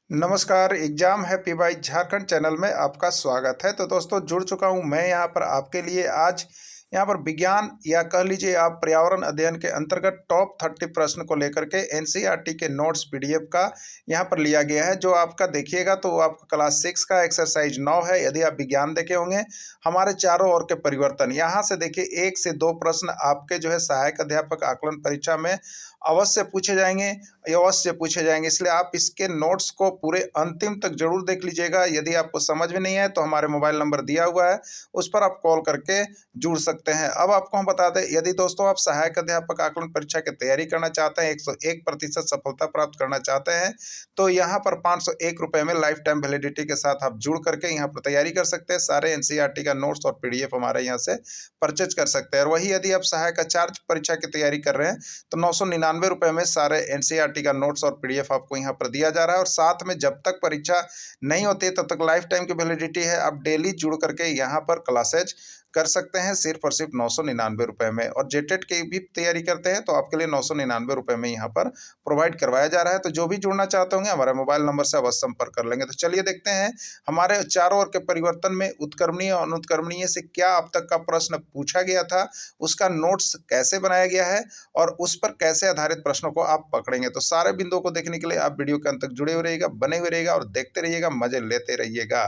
नमस्कार, exam happy by Jharkhand channel में आपका स्वागत है। तो दोस्तों जुड़ चुका हूं मैं यहां पर आपके लिए आज यहां पर विज्ञान या कह लीजिए आप पर्यावरण अध्ययन के अंतर्गत टॉप 30 प्रश्न को लेकर के एनसीईआरटी के नोट्स पीडीएफ का यहां पर लिया गया है। जो आपका देखिएगा तो आपका क्लास 6 का एक्सरसाइज 9 है। यदि आप विज्ञान देखे होंगे हमारे चारों ओर के परिवर्तन, यहाँ से देखिए 1 से 2 प्रश्न आपके जो है सहायक अध्यापक आकलन परीक्षा में अवश्य पूछे जाएंगे, अवश्य पूछे जाएंगे। इसलिए आप इसके नोट्स को पूरे अंतिम तक जरूर देख लीजिएगा। यदि आपको समझ में नहीं है तो हमारे मोबाइल नंबर दिया हुआ है, उस पर आप कॉल करके जुड़ सकते हैं। अब आपको हम बता दें, यदि दोस्तों आप सहायक अध्यापक आकलन परीक्षा की तैयारी करना चाहते हैं, 101% सफलता प्राप्त करना चाहते हैं, तो यहाँ पर 501 रुपये में लाइफ टाइम वैलिडिटी के साथ आप जुड़ करके यहाँ पर तैयारी कर सकते हैं। सारे एनसीईआरटी का नोट्स और पीडीएफ हमारे यहाँ से परचेज कर सकते हैं। और वही यदि आप सहायक आचार्य परीक्षा की तैयारी कर रहे हैं तो 999 रुपये में सारे एनसीईआरटी का नोट्स और पीडीएफ आपको यहाँ पर दिया जा रहा है। और साथ में जब तक परीक्षा नहीं होती तब तक लाइफ टाइम की वैलिडिटी है। आप डेली जुड़ करके यहाँ पर क्लासेज कर सकते हैं सिर्फ और सिर्फ 999 रुपये में। और जेटेट की भी तैयारी करते हैं तो आपके लिए 999 रुपये में यहाँ पर प्रोवाइड करवाया जा रहा है। तो जो भी जुड़ना चाहते होंगे हमारे मोबाइल नंबर से अवश्य संपर्क कर लेंगे। तो चलिए देखते हैं हमारे चारों ओर के परिवर्तन में उत्क्रमणीय और अनुत्क्रमणीय से क्या अब तक का प्रश्न पूछा गया था, उसका नोट्स कैसे बनाया गया है और उस पर कैसे आधारित प्रश्नों को आप पकड़ेंगे। तो सारे बिंदुओं को देखने के लिए आप वीडियो के अंत तक जुड़े हुए रहिएगा, बने हुए रहिएगा और देखते रहिएगा, मजे लेते रहिएगा।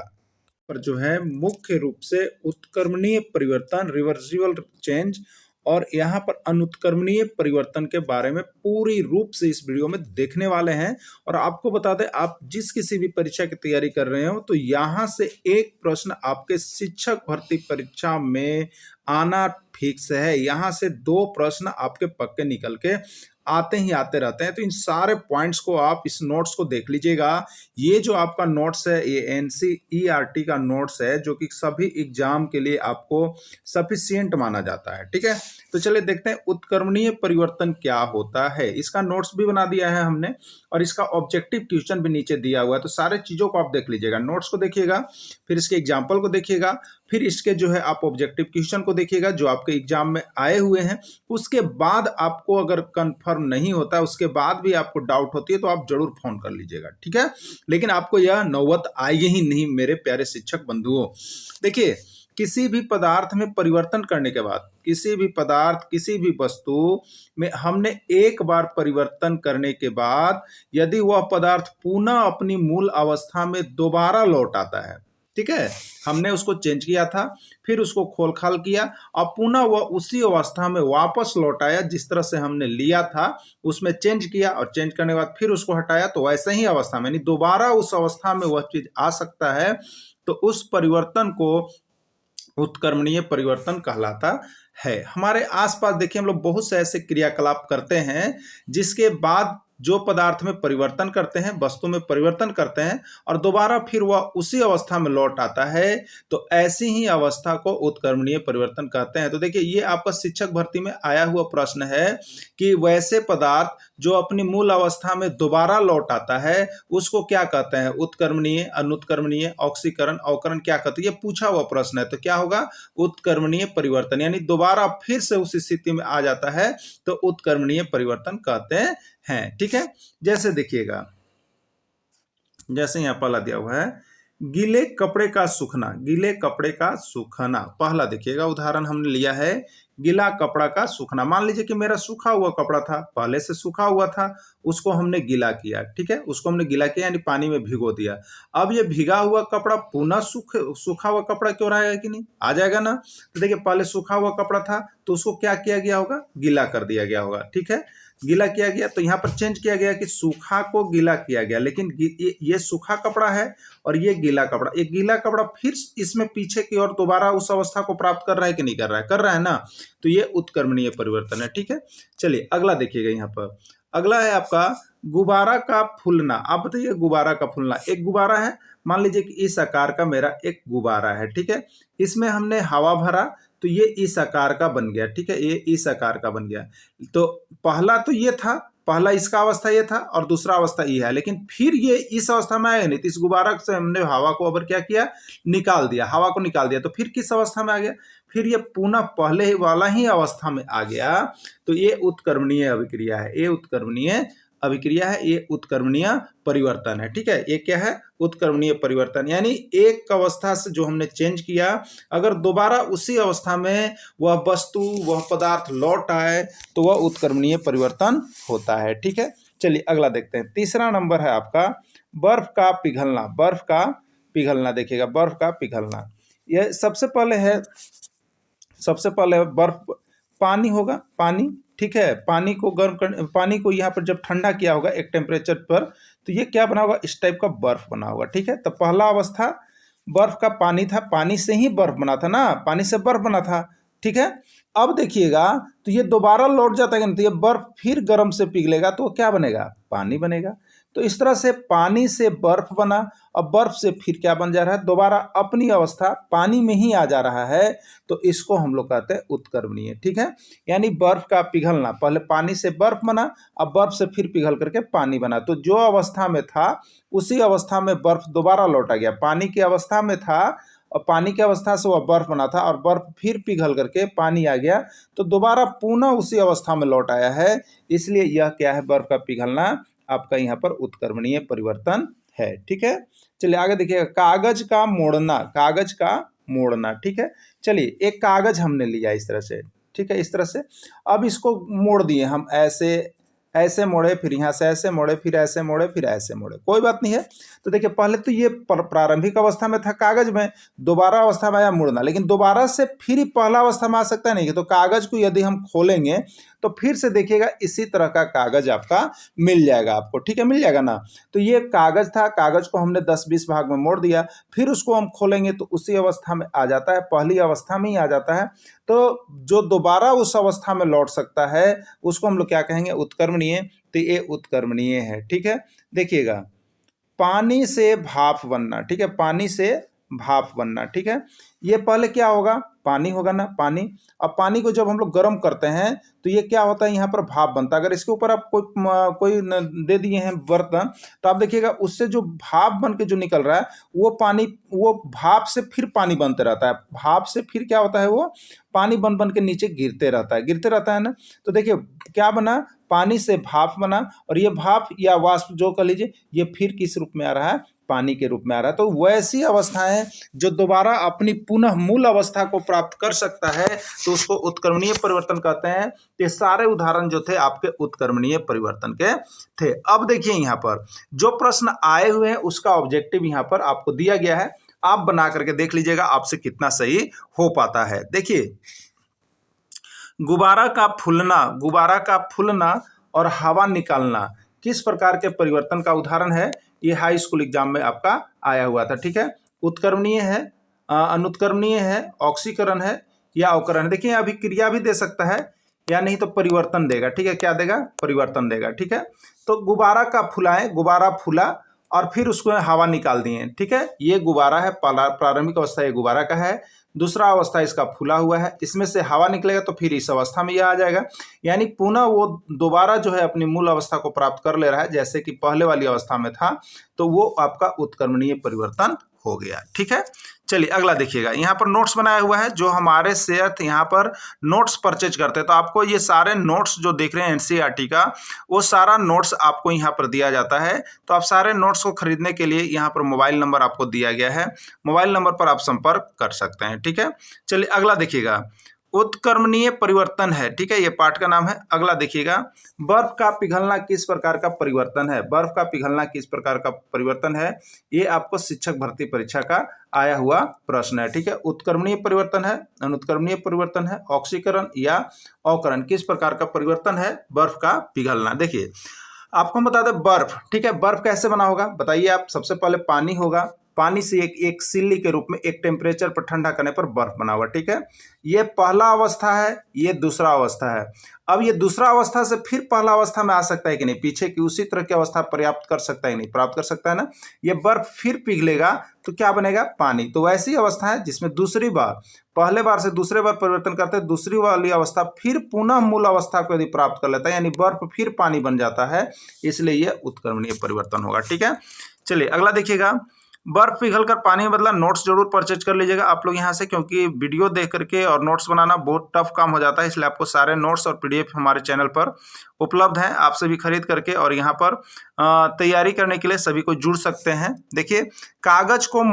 पर जो है मुख्य रूप से उत्क्रमणीय परिवर्तन, रिवर्सिबल चेंज, और यहाँ पर अनुत्क्रमणीय परिवर्तन के बारे में पूरी रूप से इस वीडियो में देखने वाले हैं। और आपको बता दें, आप जिस किसी भी परीक्षा की तैयारी कर रहे हो तो यहाँ से एक प्रश्न आपके शिक्षक भर्ती परीक्षा में आना फिक्स है। यहाँ से 2 प्रश्न आपके पक्के निकल के आते ही आते रहते हैं। तो इन सारे पॉइंट्स को आप इस नोट्स को देख लीजिएगा। ये जो आपका नोट्स है ये एनसीईआरटी का नोट्स है, जो कि सभी एग्जाम के लिए आपको सफिशिएंट माना जाता है। ठीक है, तो चलिए देखते हैं उत्क्रमणीय परिवर्तन क्या होता है। इसका नोट्स भी बना दिया है हमने और इसका ऑब्जेक्टिव क्वेश्चन भी नीचे दिया हुआ है। तो सारे चीजों को आप देख लीजिएगा, नोट्स को देखिएगा, फिर इसके एग्जाम्पल को देखिएगा, फिर इसके जो है आप ऑब्जेक्टिव क्वेश्चन को देखिएगा जो आपके एग्जाम में आए हुए हैं। उसके बाद आपको अगर कंफर्म नहीं होता, उसके बाद भी आपको डाउट होती है तो आप जरूर फोन कर लीजिएगा। ठीक है, लेकिन आपको यह नौबत आएगी ही नहीं मेरे प्यारे शिक्षक बंधुओं। देखिए, किसी भी पदार्थ में परिवर्तन करने के बाद, किसी भी पदार्थ, किसी भी वस्तु में हमने एक बार परिवर्तन करने के बाद यदि वह पदार्थ पुनः अपनी मूल अवस्था में दोबारा लौट आता है, ठीक है, हमने उसको चेंज किया था, फिर उसको खोल खाल किया और पुनः वह उसी अवस्था में वापस लौटाया जिस तरह से हमने लिया था, उसमें चेंज किया और चेंज करने के बाद फिर उसको हटाया, तो वैसे ही अवस्था में, यानी दोबारा उस अवस्था में वह चीज आ सकता है। तो उस परिवर्तन को उत्क्रमणीय परिवर्तन कहलाता है। हमारे आसपास देखिए, हम लोग बहुत से ऐसे क्रियाकलाप करते हैं जिसके बाद जो पदार्थ में परिवर्तन करते हैं, वस्तु में परिवर्तन करते हैं और दोबारा फिर वह उसी अवस्था में लौट आता है, तो ऐसी ही अवस्था को उत्क्रमणीय परिवर्तन कहते हैं। तो देखिए, ये आपका शिक्षक भर्ती में आया हुआ प्रश्न है कि वैसे पदार्थ जो अपनी मूल अवस्था में दोबारा लौट आता है उसको क्या कहते हैं, उत्क्रमणीय, अनुत्क्रमणीय, ऑक्सीकरण, अवकरण क्या कहते हैं, ये पूछा हुआ प्रश्न है। तो क्या होगा, उत्क्रमणीय परिवर्तन, यानी दोबारा फिर से उस स्थिति में आ जाता है तो उत्क्रमणीय परिवर्तन कहते हैं। ठीक है, जैसे देखिएगा, जैसे यहां पहला दिया हुआ है गीले कपड़े का सूखना, गीले कपड़े का सूखना। पहला देखिएगा उदाहरण हमने लिया है गीला कपड़ा का सूखना। मान लीजिए कि मेरा सूखा हुआ कपड़ा था, पहले से सूखा हुआ था, उसको हमने गीला किया। ठीक है, उसको हमने गीला किया यानी पानी में भिगो दिया। अब ये भीगा हुआ कपड़ा पुनः सूखा हुआ कपड़ा क्यों आएगा कि नहीं, आ जाएगा ना। तो देखिए, पहले सूखा हुआ कपड़ा था तो उसको क्या किया गया होगा, गीला कर दिया गया होगा। ठीक है, गीला किया गया, तो यहाँ पर चेंज किया गया कि सूखा को गीला किया गया, लेकिन ये सूखा कपड़ा है और ये गीला कपड़ा, ये गीला कपड़ा फिर इसमें पीछे की ओर दोबारा उस अवस्था को प्राप्त कर रहा है कि नहीं कर रहा है, कर रहा है ना। तो ये उत्क्रमणीय परिवर्तन है। ठीक है, चलिए अगला देखिएगा, यहाँ पर अगला है आपका गुब्बारा का फूलना। आप बताइए, गुब्बारा का फूलना, एक गुब्बारा है, मान लीजिए कि इस आकार का मेरा एक गुब्बारा है। ठीक है, इसमें हमने हवा भरा तो ये इस आकार का बन गया। ठीक है, ये इस आकार का बन गया। तो पहला तो ये था, पहला इसका अवस्था ये था और दूसरा अवस्था ये है, लेकिन फिर ये इस अवस्था में आया नहीं, तो इस गुब्बारा से हमने हवा को अगर क्या किया, निकाल दिया, हवा को निकाल दिया, तो फिर किस अवस्था में आ गया, फिर ये पुनः पहले वाला ही अवस्था में आ गया। तो ये उत्क्रमणीय अभिक्रिया है, ये उत्क्रमणीय अभिक्रिया है, ये उत्क्रमणीय परिवर्तन है। ठीक है, ये क्या है? उत्क्रमणीय परिवर्तन, यानी एक अवस्था से जो हमने चेंज किया, अगर दोबारा उसी अवस्था में वह वस्तु, वह पदार्थ लौट आए तो वह उत्क्रमणीय परिवर्तन होता है। ठीक है, चलिए अगला देखते हैं। तीसरा नंबर है आपका बर्फ का पिघलना। बर्फ का पिघलना देखिएगा, बर्फ का पिघलना। यह सबसे पहले बर्फ, पानी होगा, पानी। ठीक है, पानी को गर्म कर, पानी को यहाँ पर जब ठंडा किया होगा एक टेम्परेचर पर, तो ये क्या बना होगा? इस टाइप का बर्फ बना होगा। ठीक है, तो पहला अवस्था बर्फ का पानी था, पानी से ही बर्फ बना था ना, पानी से बर्फ बना था। ठीक है, अब देखिएगा तो ये दोबारा लौट जाता है, तो ये बर्फ फिर गर्म से पिघलेगा तो क्या बनेगा? पानी बनेगा। तो इस तरह से पानी से बर्फ बना, अब बर्फ से फिर क्या बन जा रहा है? दोबारा अपनी अवस्था पानी में ही आ जा रहा है, तो इसको हम लोग कहते हैं उत्क्रमणीय। ठीक है, यानी बर्फ का पिघलना, पहले पानी से बर्फ बना, अब बर्फ से फिर पिघल करके पानी बना, तो जो अवस्था में था उसी अवस्था में बर्फ दोबारा लौटा गया। पानी की अवस्था में था और पानी की अवस्था से वह बर्फ बना था और बर्फ फिर पिघल करके पानी आ गया, तो दोबारा पुनः उसी अवस्था में लौट आया है, इसलिए यह क्या है? बर्फ का पिघलना आपका यहाँ पर उत्क्रमणीय परिवर्तन है। ठीक है, चलिए आगे देखिएगा, कागज का मोड़ना। कागज का मोड़ना। ठीक है, चलिए एक कागज हमने लिया इस तरह से, ठीक है, इस तरह से, अब इसको मोड़ दिए हम, ऐसे मोड़े, फिर यहाँ से ऐसे मोड़े, फिर ऐसे मोड़े, फिर ऐसे मोड़े, कोई बात नहीं है। तो देखिए पहले तो ये प्रारंभिक अवस्था में था कागज में, दोबारा अवस्था में आया मुड़ना, लेकिन दोबारा से फिर ही पहला अवस्था में आ सकता नहीं। तो कागज को यदि हम खोलेंगे तो फिर से देखिएगा इसी तरह का कागज आपका मिल जाएगा आपको। ठीक है, मिल जाएगा ना। तो ये कागज था, कागज को हमने 10-20 भाग में मोड़ दिया, फिर उसको हम खोलेंगे तो उसी अवस्था में आ जाता है, पहली अवस्था में ही आ जाता है। तो जो दोबारा उस अवस्था में लौट सकता है उसको हम लोग क्या कहेंगे? उत्क्रमणीय। तो ये उत्क्रमणीय है। ठीक है, देखिएगा, पानी से भाप बनना। ठीक है, पानी से भाप बनना। ठीक है, ये पहले क्या होगा? पानी होगा ना, पानी। अब पानी को जब हम लोग गर्म करते हैं तो ये क्या होता है? यहाँ पर भाप बनता है। अगर इसके ऊपर आप कोई दे दिए हैं बर्तन, तो आप देखिएगा उससे जो भाप बन के जो निकल रहा है वो पानी, वो भाप से फिर पानी बनते रहता है, भाप से फिर क्या होता है? वो पानी बन बन के नीचे गिरते रहता है ना। तो देखिए क्या बना? पानी से भाप बना, और ये भाप या वाष्प जो कह लीजिए, ये फिर किस रूप में आ रहा है? पानी के रूप में आ रहा है। तो वैसी अवस्थाएं जो दोबारा अपनी पुनः मूल अवस्था को प्राप्त कर सकता है तो उसको उत्क्रमणीय परिवर्तन कहते हैं। ये सारे उदाहरण जो थे आपके उत्क्रमणीय परिवर्तन के थे। अब देखिए यहाँ पर जो प्रश्न आए हुए हैं उसका ऑब्जेक्टिव यहाँ पर आपको दिया गया है, आप बना करके देख लीजिएगा आपसे कितना सही हो पाता है। देखिए, गुब्बारा का फूलना और हवा निकालना किस प्रकार के परिवर्तन का उदाहरण है? ये हाई स्कूल एग्जाम में आपका आया हुआ था। ठीक है, उत्क्रमणीय है, अनुत्क्रमणीय है, ऑक्सीकरण है या अवकरण है। देखिए अभिक्रिया भी दे सकता है या नहीं तो परिवर्तन देगा। ठीक है, क्या देगा? परिवर्तन देगा। ठीक है, तो गुब्बारा का फुलाएं, गुब्बारा फूला और फिर उसको हवा निकाल दिए। ठीक है, ये गुब्बारा है, प्रारंभिक अवस्था ये गुब्बारा का है, दूसरा अवस्था इसका फूला हुआ है, इसमें से हवा निकलेगा तो फिर इस अवस्था में यह आ जाएगा, यानी पुनः वो दोबारा जो है अपनी मूल अवस्था को प्राप्त कर ले रहा है, जैसे कि पहले वाली अवस्था में था, तो वो आपका उत्क्रमणीय परिवर्तन हो गया। ठीक है, चलिए अगला देखिएगा, यहाँ पर नोट्स बनाया हुआ है। जो हमारे शेयर यहाँ पर नोट्स परचेज करते हैं तो आपको ये सारे नोट्स जो देख रहे हैं एनसीईआरटी का, वो सारा नोट्स आपको यहाँ पर दिया जाता है। तो आप सारे नोट्स को खरीदने के लिए यहाँ पर मोबाइल नंबर आपको दिया गया है, मोबाइल नंबर पर आप संपर्क कर सकते हैं। ठीक है, चलिए अगला देखिएगा, उत्क्रमणीय परिवर्तन है। ठीक है, ये पाठ का नाम है। अगला देखिएगा, बर्फ का पिघलना किस प्रकार का परिवर्तन है? बर्फ का पिघलना किस प्रकार का परिवर्तन है? ये आपको शिक्षक भर्ती परीक्षा का आया हुआ प्रश्न है। ठीक है, उत्क्रमणीय परिवर्तन है, अनुत्क्रमणीय परिवर्तन है, ऑक्सीकरण या अवकरण, किस प्रकार का परिवर्तन है? बर्फ का पिघलना। देखिए आपको हम बता दें बर्फ। ठीक है, बर्फ कैसे बना होगा बताइए आप? सबसे पहले पानी होगा, पानी से एक सिल्ली के रूप में एक टेम्परेचर पर ठंडा करने पर बर्फ बना हुआ। ठीक है, ये पहला अवस्था है, ये दूसरा अवस्था है। अब ये दूसरा अवस्था से फिर पहला अवस्था में आ सकता है कि नहीं? पीछे की उसी तरह की अवस्था प्राप्त कर सकता है कि नहीं? प्राप्त कर सकता है ना। ये बर्फ फिर पिघलेगा तो क्या बनेगा? पानी। तो वैसी अवस्था है जिसमें दूसरी बार, पहले बार से दूसरे बार परिवर्तन करते हैं, दूसरी वाली अवस्था फिर पुनः मूल अवस्था को यदि प्राप्त कर लेता है, यानी बर्फ फिर पानी बन जाता है, इसलिए यह उत्क्रमणीय परिवर्तन होगा। ठीक है, चलिए अगला देखिएगा, बर्फ पिघलकर पानी में बदला, नोट्स जरूर परचेज कर लीजिएगा आप लोग यहाँ से, क्योंकि वीडियो देख करके और नोट्स बनाना बहुत टफ काम हो जाता है, इसलिए आपको सारे नोट्स और पीडीएफ हमारे चैनल पर उपलब्ध हैं, आपसे भी खरीद करके और यहाँ पर तैयारी करने के लिए सभी को जुड़ सकते हैं। देखिए, कागज को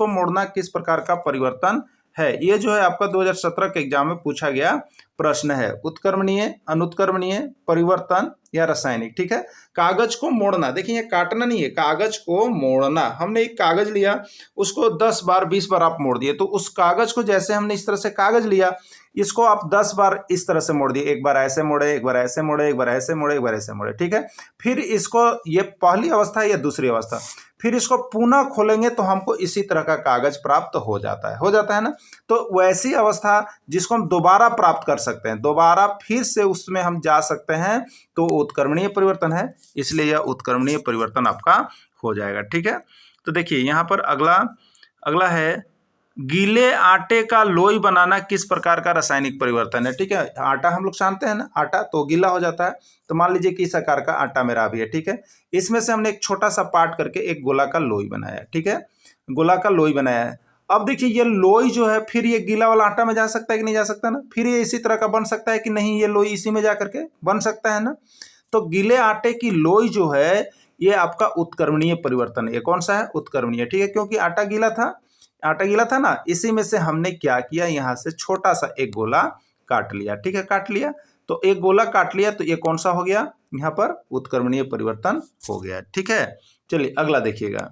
मोड़ना किस प्रकार का परिवर्तन है, ये जो है आपका 2017 के एग्जाम में पूछा गया प्रश्न है। उत्क्रमणीय, अनुत्क्रमणीय, परिवर्तन या रासायनिक। ठीक है, कागज को मोड़ना, देखिए ये काटना नहीं है, कागज को मोड़ना। हमने एक कागज लिया, उसको 10 बार 20 बार आप मोड़ दिए, तो उस कागज को जैसे हमने इस तरह से कागज लिया, इसको आप 10 बार इस तरह से मोड़ दिए, एक बार ऐसे मोड़े, एक बार ऐसे मोड़े, एक बार ऐसे मोड़े, एक बार ऐसे मोड़े। ठीक है, फिर इसको, ये पहली अवस्था है, ये दूसरी अवस्था, फिर इसको पुनः खोलेंगे तो हमको इसी तरह का कागज प्राप्त हो जाता है ना। तो वैसी अवस्था जिसको हम दोबारा प्राप्त कर सकते हैं, दोबारा फिर से उसमें हम जा सकते हैं, तो उत्क्रमणीय परिवर्तन है, इसलिए यह उत्क्रमणीय परिवर्तन आपका हो जाएगा। ठीक है, तो देखिए यहाँ पर अगला है, गीले आटे का लोई बनाना किस प्रकार का रासायनिक परिवर्तन है। ठीक है, आटा हम लोग जानते हैं ना, आटा तो गीला हो जाता है, तो मान लीजिए कि इस आकार का आटा मेरा अभी है। ठीक है, इसमें से हमने एक छोटा सा पार्ट करके एक गोला का लोई बनाया। ठीक है, गोला का लोई बनाया है। अब देखिए ये लोई जो है, फिर ये गीला वाला आटा में जा सकता है कि नहीं जा सकता ना, फिर ये इसी तरह का बन सकता है कि नहीं, ये लोई इसी में जा करके बन सकता है ना। तो गीले आटे की लोई जो है, ये आपका उत्क्रमणीय परिवर्तन है। ये कौन सा है, उत्क्रमणीय। ठीक है, क्योंकि आटा गीला था ना, इसी में से हमने क्या किया, यहाँ से छोटा सा एक गोला काट लिया। ठीक है, काट लिया, तो एक गोला काट लिया, तो ये कौन सा हो गया, यहाँ पर उत्क्रमणीय परिवर्तन हो गया। ठीक है, चलिए अगला देखिएगा,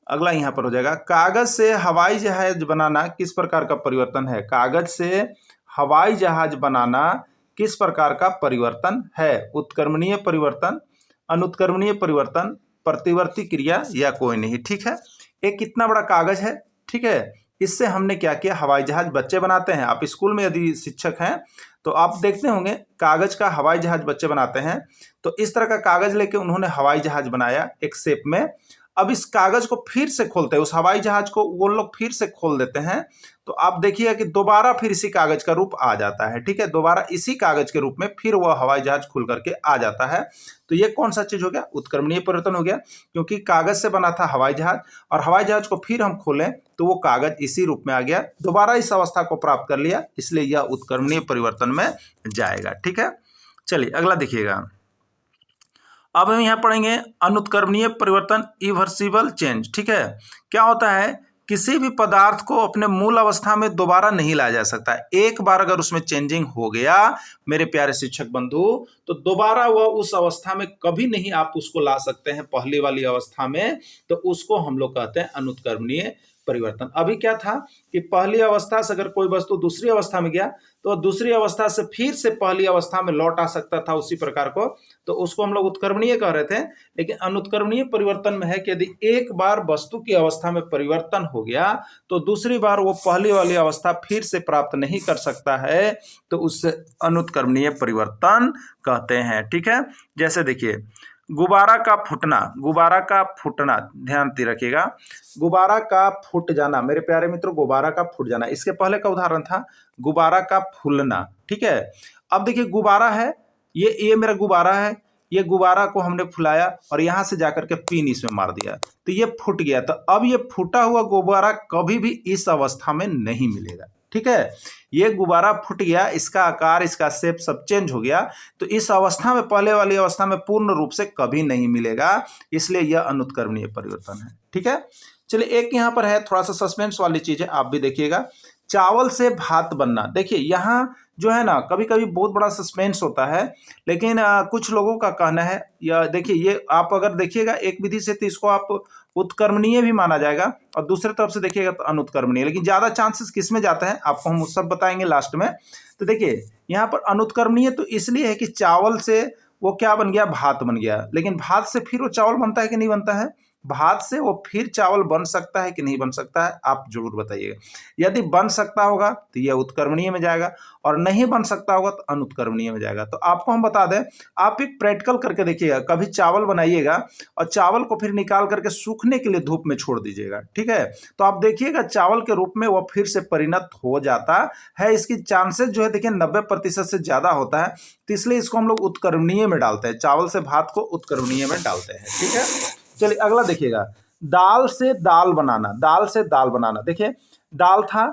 अगला यहाँ पर हो जाएगा, कागज से हवाई जहाज बनाना किस प्रकार का परिवर्तन है। कागज से हवाई जहाज बनाना किस प्रकार का परिवर्तन है, उत्क्रमणीय परिवर्तन, अनुत्क्रमणीय परिवर्तन, प्रतिवर्ती क्रिया या कोई नहीं। ठीक है, एक कितना बड़ा कागज है। ठीक है, इससे हमने क्या किया, हवाई जहाज बच्चे बनाते हैं, आप स्कूल में यदि शिक्षक हैं तो आप देखते होंगे, कागज का हवाई जहाज बच्चे बनाते हैं। तो इस तरह का कागज लेके उन्होंने हवाई जहाज बनाया एक शेप में। अब इस कागज को फिर से खोलते हैं, उस हवाई जहाज को वो लोग फिर से खोल देते हैं, तो आप देखिएगा कि दोबारा फिर इसी कागज का रूप आ जाता है। ठीक है, दोबारा इसी कागज के रूप में फिर वह हवाई जहाज खुल करके आ जाता है। तो ये कौन सा चीज हो गया, उत्क्रमणीय परिवर्तन हो गया, क्योंकि कागज से बना था हवाई जहाज, और हवाई जहाज को फिर हम खोलें तो वो कागज इसी रूप में आ गया, दोबारा इस अवस्था को प्राप्त कर लिया, इसलिए यह उत्क्रमणीय परिवर्तन में जाएगा। ठीक है, चलिए अगला देखिएगा, अब हम यहाँ पढ़ेंगे अनुत्क्रमणीय परिवर्तन, इरिवर्सिबल चेंज। ठीक है, क्या होता है, किसी भी पदार्थ को अपने मूल अवस्था में दोबारा नहीं लाया जा सकता। एक बार अगर उसमें चेंजिंग हो गया मेरे प्यारे शिक्षक बंधु, तो दोबारा वह उस अवस्था में कभी नहीं आप उसको ला सकते हैं पहली वाली अवस्था में, तो उसको हम लोग कहते हैं अनुत्क्रमणीय परिवर्तन। अभी क्या था कि पहली अवस्था से अगर कोई वस्तु दूसरी अवस्था में गया, तो दूसरी अवस्था से फिर से पहली अवस्था में लौट आ सकता था उसी प्रकार को, तो उसको हम लोग उत्क्रमणीय कह रहे थे। लेकिन अनुत्क्रमणीय परिवर्तन में है कि यदि एक बार वस्तु की अवस्था में परिवर्तन हो गया, तो दूसरी बार वो पहली वाली अवस्था फिर से प्राप्त नहीं कर सकता है, तो उससे अनुत्क्रमणीय परिवर्तन कहते हैं। ठीक है, जैसे देखिए, गुब्बारा का फूटना, ध्यान रखिएगा, गुब्बारा का फूट जाना, मेरे प्यारे मित्रों, गुब्बारा का फूट जाना। इसके पहले का उदाहरण था गुब्बारा का फूलना। ठीक है, अब देखिए गुब्बारा है, ये मेरा गुब्बारा है, ये गुब्बारा को हमने फुलाया और यहां से जाकर के पिन इसमें मार दिया, तो ये फूट गया। तो अब ये फूटा हुआ गुब्बारा कभी भी इस अवस्था में नहीं मिलेगा। ठीक है, ये गुब्बारा फूट गया, इसका आकार, इसका शेप सब चेंज हो गया, तो इस अवस्था में, पहले वाली अवस्था में पूर्ण रूप से कभी नहीं मिलेगा, इसलिए यह अनुत्क्रमणीय परिवर्तन है। ठीक है, चलिए एक यहाँ पर है, थोड़ा सा सस्पेंस वाली चीज है, आप भी देखिएगा, चावल से भात बनना। देखिए यहाँ जो है ना, कभी कभी बहुत बड़ा सस्पेंस होता है, लेकिन कुछ लोगों का कहना है, या देखिए ये आप अगर देखिएगा एक विधि से तो इसको आप उत्क्रमणीय भी माना जाएगा, और दूसरे तरफ से देखिएगा तो अनुत्क्रमणीय, लेकिन ज्यादा चांसेस किस में जाता है आपको हम सब बताएंगे लास्ट में। तो देखिए यहाँ पर अनुत्क्रमणीय तो इसलिए है कि चावल से वो क्या बन गया, भात बन गया, लेकिन भात से फिर वो चावल बनता है कि नहीं बनता है, भात से वो फिर चावल बन सकता है कि नहीं बन सकता है, आप जरूर बताइएगा। यदि बन सकता होगा तो यह उत्क्रमणीय में जाएगा, और नहीं बन सकता होगा तो अनुत्क्रमणीय में जाएगा। तो आपको हम बता दें, आप एक प्रैक्टिकल करके देखिएगा, कभी चावल बनाइएगा और चावल को फिर निकाल करके सूखने के लिए धूप में छोड़ दीजिएगा। ठीक है, तो आप देखिएगा चावल के रूप में वह फिर से परिणत हो जाता है। इसकी चांसेस जो है देखिए 90% से ज्यादा होता है, तो इसलिए इसको हम लोग उत्क्रमणीय में डालते हैं, चावल से भात को उत्क्रमणीय में डालते हैं। ठीक है, चलिए अगला देखिएगा, दाल से दाल बनाना, दाल से दाल बनाना। देखिए दाल था,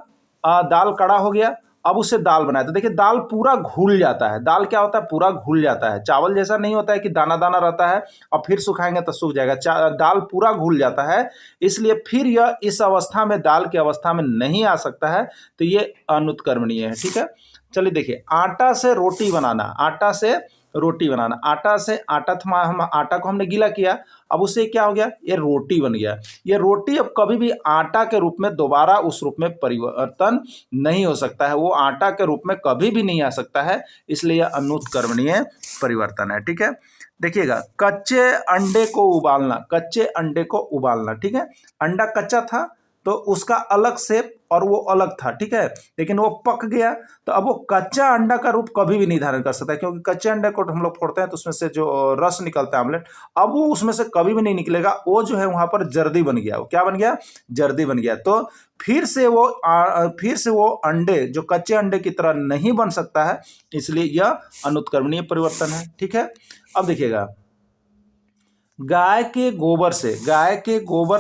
दाल कड़ा हो गया, अब उससे दाल बनाया तो देखिए दाल पूरा घुल जाता है। दाल क्या होता है, पूरा घुल जाता है। चावल जैसा नहीं होता है कि दाना दाना रहता है और फिर सुखाएंगे तो सूख जाएगा। दाल पूरा घुल जाता है, इसलिए फिर यह इस अवस्था में, दाल की अवस्था में नहीं आ सकता है, तो ये अनुत्कर्मणीय है। ठीक है, चलिए देखिए, आटा से रोटी बनाना, आटा से रोटी बनाना, आटा से आटा था, हम आटा को हमने गीला किया, अब उससे क्या हो गया, ये रोटी बन गया। ये रोटी अब कभी भी आटा के रूप में दोबारा उस रूप में परिवर्तन नहीं हो सकता है, वो आटा के रूप में कभी भी नहीं आ सकता है, इसलिए यह अनुत्कर्मणीय परिवर्तन है। ठीक है, देखिएगा, कच्चे अंडे को उबालना, कच्चे अंडे को उबालना। ठीक है, अंडा कच्चा था तो उसका अलग शेप और वो अलग था, ठीक है, लेकिन वो पक गया तो अब वो कच्चा अंडा का रूप कभी भी नहीं धारण कर सकता है, क्योंकि कच्चे अंडे को हम लोग फोड़ते हैं तो उसमें से जो रस निकलता है आमलेट, अब वो उसमें से कभी भी नहीं निकलेगा, वो जो है वहां पर जर्दी बन गया। वो क्या बन गया, जर्दी बन गया। तो फिर से वो अंडे जो कच्चे अंडे की तरह नहीं बन सकता है, इसलिए यह अनुत्कर्मणीय परिवर्तन है। ठीक है, अब देखिएगा, गाय के गोबर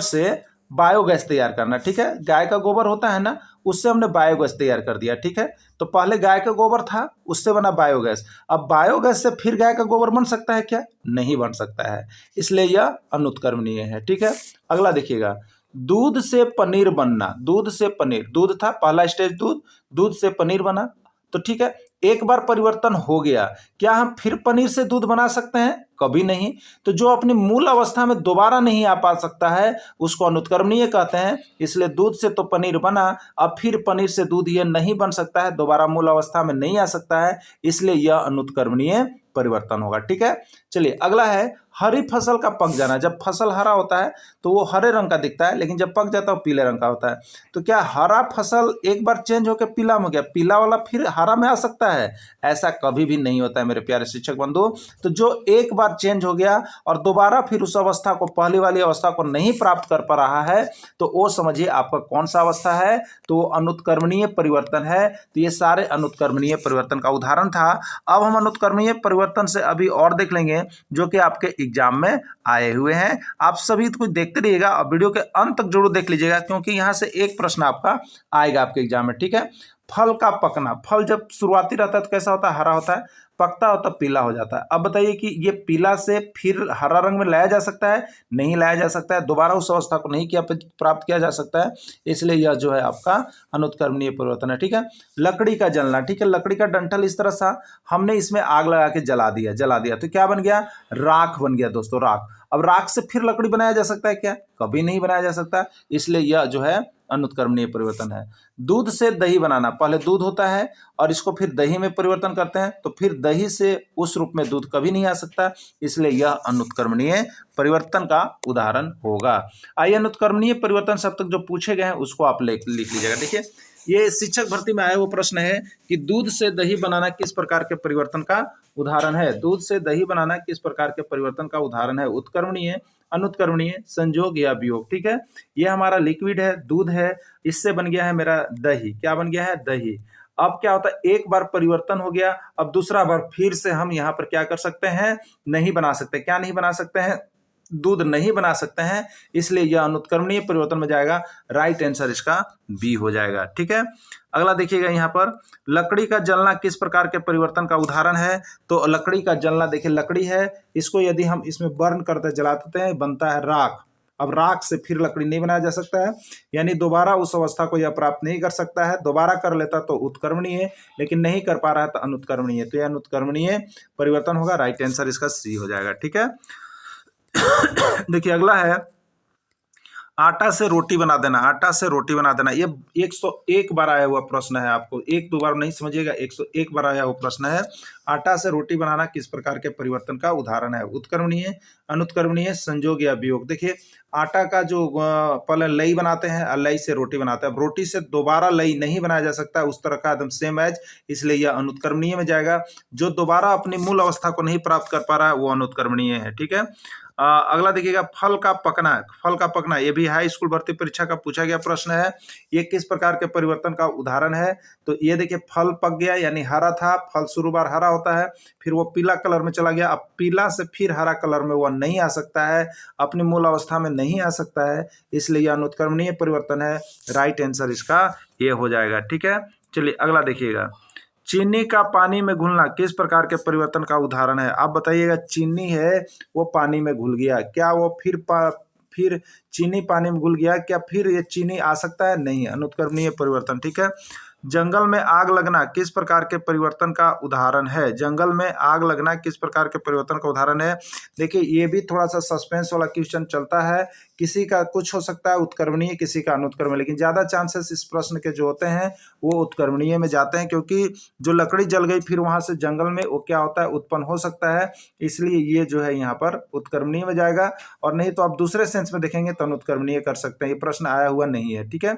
से बायोगैस तैयार करना। ठीक है, गाय का गोबर होता है ना, उससे हमने बायोगैस तैयार कर दिया। ठीक है, तो पहले गाय का गोबर था, उससे बना बायोगैस। अब बायोगैस से फिर गाय का गोबर बन सकता है क्या, नहीं बन सकता है, इसलिए यह अनुत्कर्मणीय है। ठीक है, अगला देखिएगा, दूध से पनीर बनना, दूध से पनीर, दूध था पहला स्टेज, दूध से पनीर बना, तो ठीक है, एक बार परिवर्तन हो गया, क्या हम फिर पनीर से दूध बना सकते हैं, कभी नहीं। तो जो अपनी मूल अवस्था में दोबारा नहीं आ पा सकता है उसको अनुत्कर्मणीय कहते हैं, इसलिए दूध से तो पनीर बना, अब फिर पनीर से दूध ये नहीं बन सकता है, दोबारा मूल अवस्था में नहीं आ सकता है, इसलिए यह अनुत्कर्मणीय परिवर्तन होगा। ठीक है, चलिए अगला है हरी फसल का पक जाना। जब फसल हरा होता है तो वो हरे रंग का दिखता है, लेकिन जब पक जाता है वो पीले रंग का होता है। तो क्या हरा फसल एक बार चेंज होकर पीला में हो गया, पीला वाला फिर हरा में आ सकता है, ऐसा कभी भी नहीं होता है मेरे प्यारे शिक्षक बंधु। तो जो एक बार चेंज हो गया और दोबारा फिर उस अवस्था को, पहली वाली अवस्था को नहीं प्राप्त कर पा रहा है, तो वो समझिए आपका कौन सा अवस्था है, तो वो अनुत्कर्मणीय परिवर्तन है। तो ये सारे अनुत्कर्मणीय परिवर्तन का उदाहरण था। अब हम अनुत्कर्मणीय परिवर्तन से अभी और देख लेंगे जो कि आपके एग्जाम में आए हुए हैं। आप सभी कुछ देखते रहिएगा और वीडियो के अंत तक जरूर देख लीजिएगा, क्योंकि यहां से एक प्रश्न आपका आएगा आपके एग्जाम में। ठीक है, फल का पकना, फल जब शुरुआती रहता है तो कैसा होता है, हरा होता है, पकता हो तब पीला हो जाता है। अब बताइए कि ये पीला से फिर हरा रंग में लाया जा सकता है, नहीं लाया जा सकता है, दोबारा उस अवस्था को नहीं प्राप्त किया जा सकता है, इसलिए यह जो है आपका अनुत्कर्मणीय परिवर्तन है। ठीक है, लकड़ी का जलना, ठीक है, लकड़ी का डंठल इस तरह सा हमने इसमें आग लगा के जला दिया तो क्या बन गया, राख बन गया दोस्तों, राख। अब राख से फिर लकड़ी बनाया जा सकता है क्या, कभी नहीं बनाया जा सकता, इसलिए यह जो है अनुत्कर्मणीय परिवर्तन है। दूध से दही बनाना, पहले दूध होता है और इसको फिर दही में परिवर्तन करते हैं, तो फिर दही से उस रूप में दूध कभी नहीं आ सकता, इसलिए यह अनुत्कर्मणीय परिवर्तन का उदाहरण होगा। आइए अनुत्कर्मणीय परिवर्तन सब तक जो पूछे गए हैं उसको आप लिख लीजिएगा। देखिए, ये शिक्षक भर्ती में आया वो प्रश्न है कि दूध से दही बनाना किस प्रकार के परिवर्तन का उदाहरण है। दूध से दही बनाना किस प्रकार के परिवर्तन का उदाहरण है, उत्कर्मणीय, अनुत्कर्मणीय, संयोग या वियोग। ठीक है, ये हमारा लिक्विड है, दूध है, इससे बन गया है मेरा दही, क्या बन गया है, दही। अब क्या होता है, एक बार परिवर्तन हो गया, अब दूसरा बार फिर से हम यहाँ पर क्या कर सकते हैं, नहीं बना सकते, क्या नहीं बना सकते हैं, दूध नहीं बना सकते हैं, इसलिए यह अनुत्कर्मणीय परिवर्तन में जाएगा, राइट आंसर इसका बी हो जाएगा। ठीक है, अगला देखिएगा, यहाँ पर लकड़ी का जलना किस प्रकार के परिवर्तन का उदाहरण है। तो लकड़ी का जलना, देखिए लकड़ी है, इसको यदि हम इसमें बर्न करते जला देते हैं, बनता है राख। अब राख से फिर लकड़ी नहीं बनाया जा सकता है, यानी दोबारा उस अवस्था को यह प्राप्त नहीं कर सकता है, दोबारा कर लेता तो उत्कर्मणीय, लेकिन नहीं कर पा रहा है तो अनुत्कर्मणीय, तो यह अनुत्कर्मणीय परिवर्तन होगा, राइट आंसर इसका सी हो जाएगा। ठीक है, देखिए अगला है आटा से रोटी बना देना, आटा से रोटी बना देना, ये 101 बार आया हुआ प्रश्न है, आपको एक दो बार नहीं समझिएगा, 101 बार आया हुआ प्रश्न है। आटा से रोटी बनाना किस प्रकार के परिवर्तन का उदाहरण है, उत्कर्मणीय, अनुत्कर्मणीय, संयोग या वियोग। देखिए, आटा का जो पहले लई बनाते हैं और लई से रोटी बनाते हैं, अब रोटी से दोबारा लई नहीं बनाया जा सकता उस तरह का एकदम सेम एज, इसलिए यह अनुत्कर्मणीय में जाएगा। जो दोबारा अपनी मूल अवस्था को नहीं प्राप्त कर पा रहा है वो अनुत्कर्मणीय है। ठीक है, अगला देखिएगा, फल का पकना, फल का पकना, ये भी हाई स्कूल भर्ती परीक्षा का पूछा गया प्रश्न है, ये किस प्रकार के परिवर्तन का उदाहरण है। तो ये देखिए, फल पक गया, यानी हरा था, फल शुरू बार हरा होता है, फिर वो पीला कलर में चला गया, अब पीला से फिर हरा कलर में वो नहीं आ सकता है, अपनी मूल अवस्था में नहीं आ सकता है, इसलिए यह अनुत्क्रमणीय परिवर्तन है। राइट आंसर इसका ये हो जाएगा। ठीक है, चलिए अगला देखिएगा। चीनी का पानी में घुलना किस प्रकार के परिवर्तन का उदाहरण है? आप बताइएगा, चीनी है वो पानी में घुल गया, क्या वो फिर चीनी पानी में घुल गया, क्या फिर ये चीनी आ सकता है? नहीं, अनुत्क्रमणीय परिवर्तन। ठीक है, जंगल में आग लगना किस प्रकार के परिवर्तन का उदाहरण है? जंगल में आग लगना किस प्रकार के परिवर्तन का उदाहरण है? देखिए, ये भी थोड़ा सा सस्पेंस वाला क्वेश्चन चलता है, किसी का कुछ हो सकता है उत्क्रमणीय, किसी का अनुत्क्रमणीय, लेकिन ज़्यादा चांसेस इस प्रश्न के जो होते हैं वो उत्क्रमणीय में जाते हैं, क्योंकि जो लकड़ी जल गई फिर वहाँ से जंगल में वो क्या होता है, उत्पन्न हो सकता है, इसलिए ये जो है यहाँ पर उत्क्रमणीय में जाएगा। और नहीं तो आप दूसरे सेंस में देखेंगे तो अनुत्क्रमणीय कर सकते हैं, ये प्रश्न आया हुआ नहीं है। ठीक है,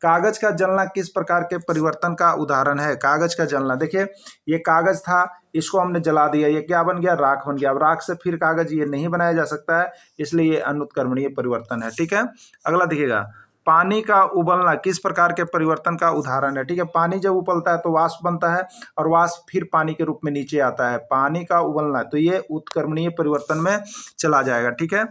कागज का जलना किस प्रकार के परिवर्तन का उदाहरण है? कागज का जलना, देखिए ये कागज था, इसको हमने जला दिया, ये क्या बन गया? राख बन गया। अब राख से फिर कागज ये नहीं बनाया जा सकता है, इसलिए ये अनुत्क्रमणीय परिवर्तन है। ठीक है, अगला देखिएगा, पानी का उबलना किस प्रकार के परिवर्तन का उदाहरण है? ठीक है, पानी जब उबलता है तो वाष्प बनता है और वाष्प फिर पानी के रूप में नीचे आता है, पानी का उबलना, तो ये उत्क्रमणीय परिवर्तन में चला जाएगा। ठीक है,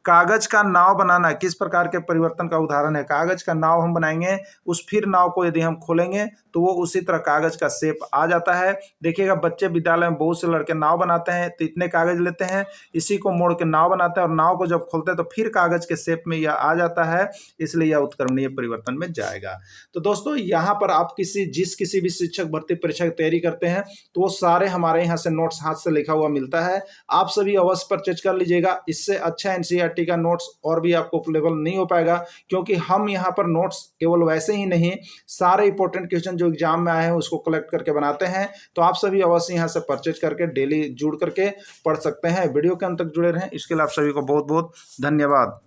कागज का नाव बनाना किस प्रकार के परिवर्तन का उदाहरण है? कागज का नाव हम बनाएंगे, उस फिर नाव को यदि हम खोलेंगे तो वो उसी तरह कागज का शेप आ जाता है। देखिएगा, बच्चे विद्यालय में बहुत से लड़के नाव बनाते हैं, तो इतने कागज लेते हैं, इसी को मोड़ के नाव बनाते हैं, और नाव को जब खोलते हैं तो फिर कागज के शेप में यह आ जाता है, इसलिए यह उत्क्रमणीय परिवर्तन में जाएगा। तो दोस्तों, यहाँ पर आप किसी भी शिक्षक भर्ती परीक्षा की तैयारी करते हैं तो वो सारे हमारे यहाँ से नोट्स हाथ से लिखा हुआ मिलता है, आप सभी अवश्य परचेज कर लीजिएगा। इससे अच्छा एनसीईआरटी का नोट्स और भी आपको अवेलेबल नहीं हो पाएगा, क्योंकि हम यहाँ पर नोट्स केवल वैसे ही नहीं, सारे इंपॉर्टेंट क्वेश्चन जो एग्जाम में आए हैं उसको कलेक्ट करके बनाते हैं। तो आप सभी अवश्य यहाँ से परचेज करके डेली जुड़ करके पढ़ सकते हैं। वीडियो के अंत तक जुड़े रहें, इसके लिए आप सभी को बहुत बहुत धन्यवाद।